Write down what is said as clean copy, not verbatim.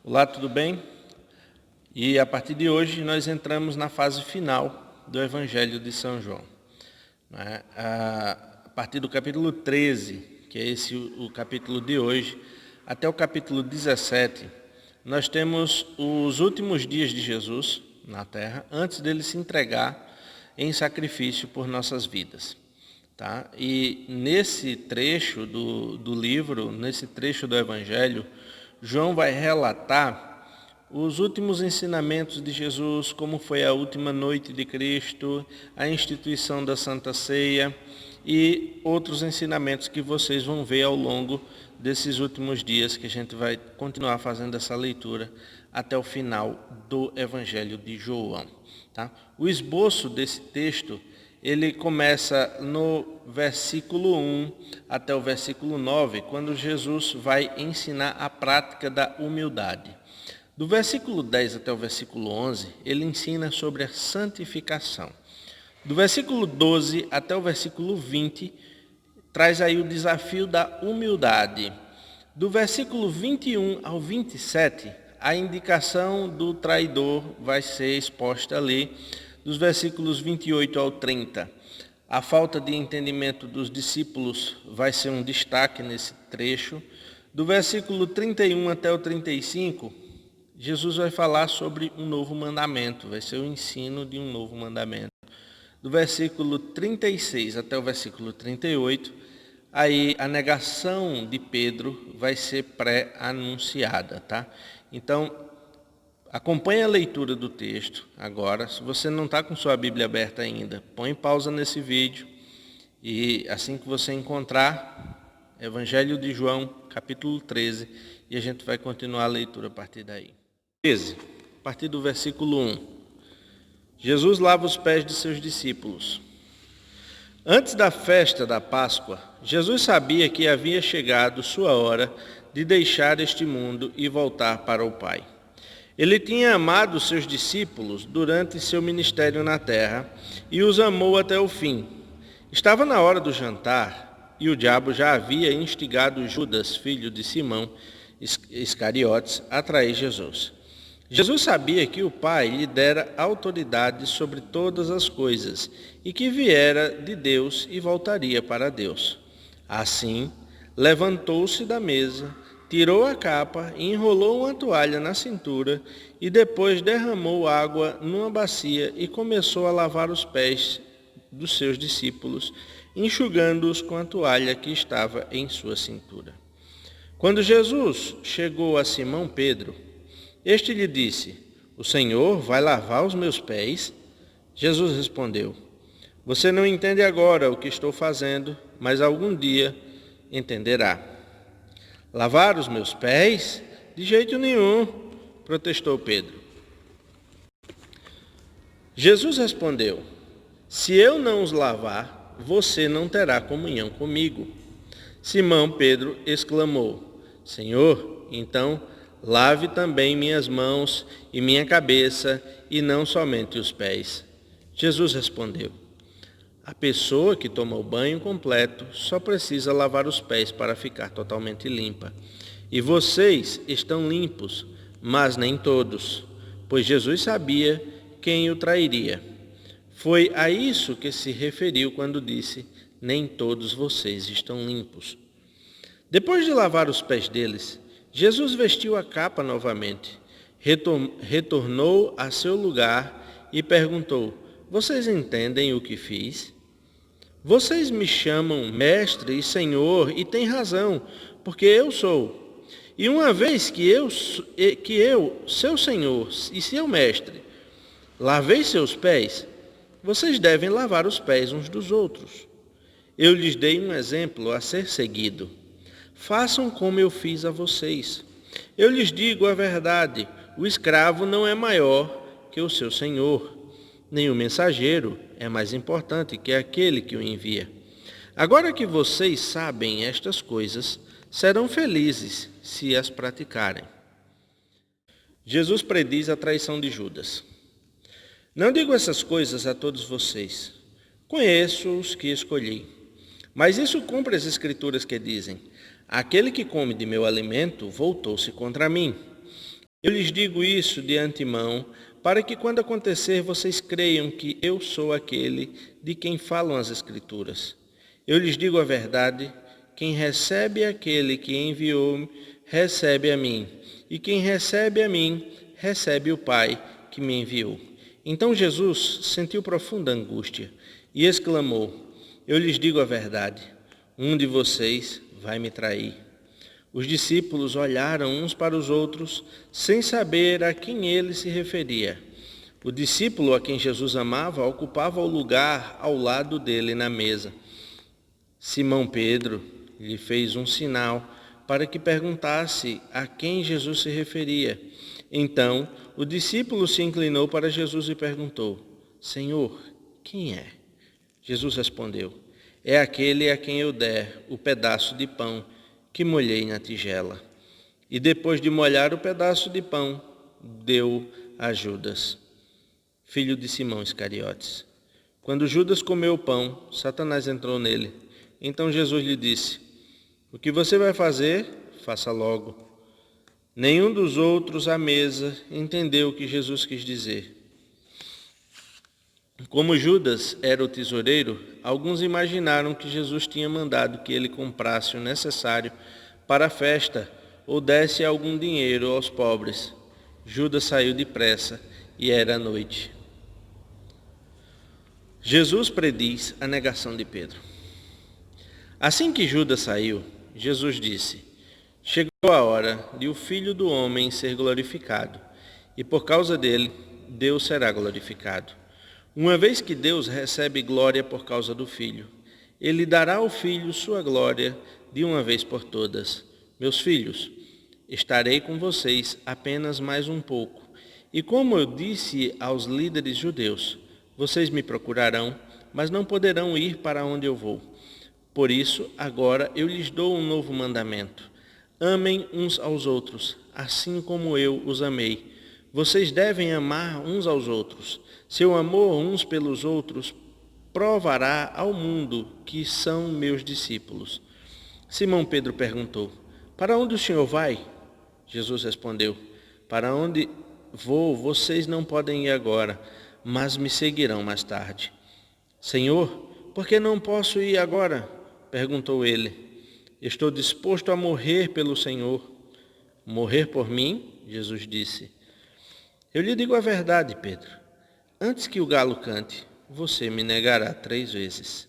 Olá, tudo bem? E a partir de hoje nós entramos na fase final do Evangelho de São João. A partir do capítulo 13, que é esse o capítulo de hoje, até o capítulo 17, nós temos os últimos dias de Jesus na terra, antes dele se entregar em sacrifício por nossas vidas. Tá? E nesse trecho do livro, nesse trecho do Evangelho, João vai relatar os últimos ensinamentos de Jesus, como foi a última noite de Cristo, a instituição da Santa Ceia e outros ensinamentos que vocês vão ver ao longo desses últimos dias, que a gente vai continuar fazendo essa leitura até o final do Evangelho de João. Tá? O esboço desse texto, ele começa no versículo 1 até o versículo 9, quando Jesus vai ensinar a prática da humildade. Do versículo 10 até o versículo 11, ele ensina sobre a santificação. Do versículo 12 até o versículo 20, traz aí o desafio da humildade. Do versículo 21 ao 27, a indicação do traidor vai ser exposta ali. Dos versículos 28 ao 30, a falta de entendimento dos discípulos vai ser um destaque nesse trecho. Do versículo 31 até o 35, Jesus vai falar sobre um novo mandamento, vai ser o ensino de um novo mandamento. Do versículo 36 até o versículo 38, aí a negação de Pedro vai ser pré-anunciada, tá? Então, acompanhe a leitura do texto agora. Se você não está com sua Bíblia aberta ainda, põe pausa nesse vídeo e assim que você encontrar, Evangelho de João, capítulo 13, e a gente vai continuar a leitura a partir daí. 13, a partir do versículo 1. Jesus lava os pés de seus discípulos. Antes da festa da Páscoa, Jesus sabia que havia chegado sua hora de deixar este mundo e voltar para o Pai. Ele tinha amado os seus discípulos durante seu ministério na terra e os amou até o fim. Estava na hora do jantar e o diabo já havia instigado Judas, filho de Simão Iscariotes, a trair Jesus. Jesus sabia que o Pai lhe dera autoridade sobre todas as coisas e que viera de Deus e voltaria para Deus. Assim, levantou-se da mesa, tirou a capa, enrolou uma toalha na cintura e depois derramou água numa bacia e começou a lavar os pés dos seus discípulos, enxugando-os com a toalha que estava em sua cintura. Quando Jesus chegou a Simão Pedro, este lhe disse: "O Senhor vai lavar os meus pés?" Jesus respondeu: "Você não entende agora o que estou fazendo, mas algum dia entenderá." "Lavar os meus pés? De jeito nenhum," protestou Pedro. Jesus respondeu: "Se eu não os lavar, você não terá comunhão comigo." Simão Pedro exclamou: "Senhor, então lave também minhas mãos e minha cabeça, e não somente os pés." Jesus respondeu: "A pessoa que toma o banho completo só precisa lavar os pés para ficar totalmente limpa. E vocês estão limpos, mas nem todos." Pois Jesus sabia quem o trairia. Foi a isso que se referiu quando disse: "Nem todos vocês estão limpos." Depois de lavar os pés deles, Jesus vestiu a capa novamente, retornou a seu lugar e perguntou: "Vocês entendem o que fiz? Vocês me chamam mestre e senhor, e têm razão, porque eu sou. E uma vez que eu, seu senhor e seu mestre, lavei seus pés, vocês devem lavar os pés uns dos outros. Eu lhes dei um exemplo a ser seguido. Façam como eu fiz a vocês. Eu lhes digo a verdade: o escravo não é maior que o seu senhor, nem o mensageiro é mais importante que aquele que o envia. Agora que vocês sabem estas coisas, serão felizes se as praticarem." Jesus prediz a traição de Judas. "Não digo essas coisas a todos vocês. Conheço os que escolhi. Mas isso cumpre as escrituras que dizem: aquele que come de meu alimento voltou-se contra mim. Eu lhes digo isso de antemão, para que quando acontecer vocês creiam que eu sou aquele de quem falam as Escrituras. Eu lhes digo a verdade, quem recebe aquele que enviou, recebe a mim, e quem recebe a mim, recebe o Pai que me enviou. Então Jesus sentiu profunda angústia e exclamou: Eu lhes digo a verdade, um de vocês vai me trair. Os discípulos olharam uns para os outros, sem saber a quem ele se referia. O discípulo a quem Jesus amava ocupava o lugar ao lado dele na mesa. Simão Pedro lhe fez um sinal para que perguntasse a quem Jesus se referia. Então, o discípulo se inclinou para Jesus e perguntou: Senhor, quem é? Jesus respondeu: É aquele a quem eu der o pedaço de pão que molhei na tigela. E depois de molhar o pedaço de pão, deu a Judas, filho de Simão Iscariotes. Quando Judas comeu o pão, Satanás entrou nele. Então Jesus lhe disse: O que você vai fazer, faça logo. Nenhum dos outros à mesa entendeu o que Jesus quis dizer. Como Judas era o tesoureiro, alguns imaginaram que Jesus tinha mandado que ele comprasse o necessário para a festa ou desse algum dinheiro aos pobres. Judas saiu depressa e era noite. Jesus prediz a negação de Pedro. Assim que Judas saiu, Jesus disse: Chegou a hora de o Filho do Homem ser glorificado, e por causa dele, Deus será glorificado. Uma vez que Deus recebe glória por causa do Filho, ele dará ao Filho sua glória de uma vez por todas. Meus filhos, estarei com vocês apenas mais um pouco. E como eu disse aos líderes judeus, vocês me procurarão, mas não poderão ir para onde eu vou. Por isso, agora eu lhes dou um novo mandamento. Amem uns aos outros, assim como eu os amei. Vocês devem amar uns aos outros. Seu amor uns pelos outros provará ao mundo que são meus discípulos. Simão Pedro perguntou: Para onde o Senhor vai? Jesus respondeu: Para onde vou, vocês não podem ir agora, mas me seguirão mais tarde. Senhor, por que não posso ir agora? Perguntou ele. Estou disposto a morrer pelo Senhor. Morrer por mim? Jesus disse. Eu lhe digo a verdade, Pedro. Antes que o galo cante, você me negará 3 vezes.